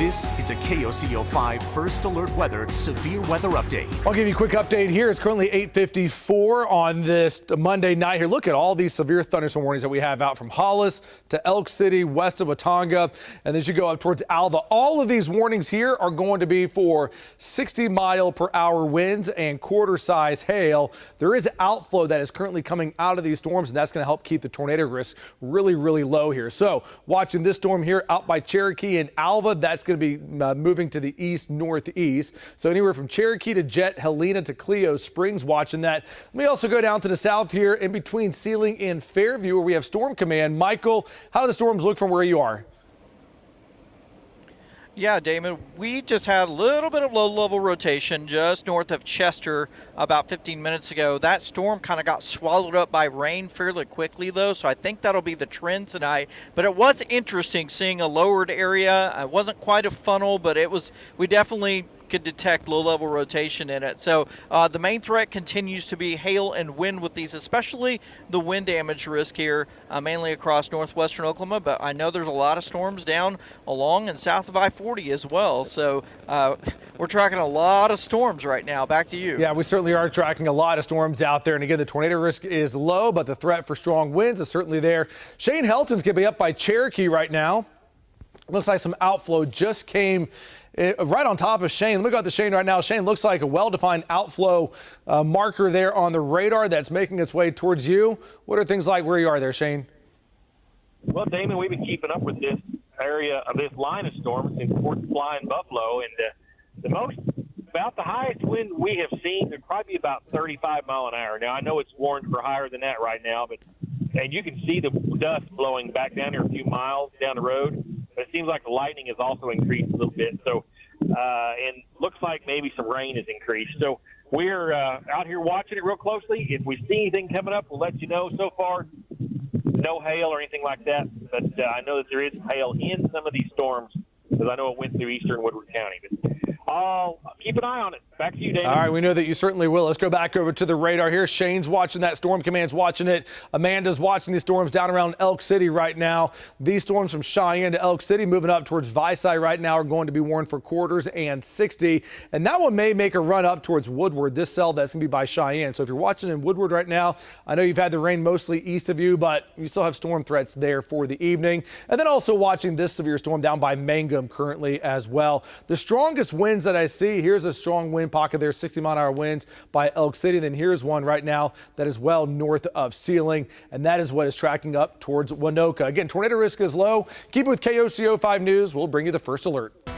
This is a KOCO 5 First Alert Weather Severe Weather Update. I'll give you a quick update here. It's currently 8:54 on this Monday night here. Look at all these severe thunderstorm warnings that we have out from Hollis to Elk City, west of Watonga, and then you go up towards Alva. All of these warnings here are going to be for 60-mile-per-hour winds and quarter-size hail. There is outflow that is currently coming out of these storms, and that's going to help keep the tornado risk really, really low here. So watching this storm here out by Cherokee and Alva, that's going to be moving to the east-northeast. So anywhere from Cherokee to Jet, Helena to Cleo Springs, watching that. Let me also go down to the south here in between Sealing and Fairview, where we have Storm Command. Michael, how do the storms look from where you are? Yeah, Damon, we just had a little bit of low-level rotation just north of Chester about 15 minutes ago. That storm kind of got swallowed up by rain fairly quickly, though, so I think that'll be the trend tonight. But it was interesting seeing a lowered area. It wasn't quite a funnel, but we definitely could detect low-level rotation in it. So the main threat continues to be hail and wind with these, especially the wind damage risk here, mainly across northwestern Oklahoma. But I know there's a lot of storms down along and south of I-40 as well. So we're tracking a lot of storms right now. Back to you. Yeah, we certainly are tracking a lot of storms out there. And again, the tornado risk is low, but the threat for strong winds is certainly there. Shane Helton's going to be up by Cherokee right now. Looks like some outflow just came right on top of Shane. Let me go out to Shane right now. Shane, looks like a well-defined outflow marker there on the radar that's making its way towards you. What are things like where you are there, Shane? Well, Damon, we've been keeping up with this area of this line of storms in Fort Supply and Buffalo, and about the highest wind we have seen would probably be about 35 mile an hour. Now, I know it's warned for higher than that right now, and you can see the dust blowing back down here a few miles down the road. But it seems like the lightning has also increased a little bit. So, and looks like maybe some rain has increased. So we're out here watching it real closely. If we see anything coming up, we'll let you know. So far, no hail or anything like that. But I know that there is hail in some of these storms because I know it went through eastern Woodward County. But I'll keep an eye on it. Back to you, David. All right, we know that you certainly will. Let's go back over to the radar here. Shane's watching that. Storm Command's watching it. Amanda's watching these storms down around Elk City right now. These storms from Cheyenne to Elk City moving up towards Visay right now are going to be warned for quarters and 60. And that one may make a run up towards Woodward. This cell that's going to be by Cheyenne. So if you're watching in Woodward right now, I know you've had the rain mostly east of you, but you still have storm threats there for the evening. And then also watching this severe storm down by Mangum currently as well. The strongest winds that I see, here's a strong wind pocket there, 60-mile-an-hour winds by Elk City. Then here's one right now that is well north of Sealing, and that is what is tracking up towards Winoka. Again, tornado risk is low. Keep it with KOCO 5 News. We'll bring you the first alert.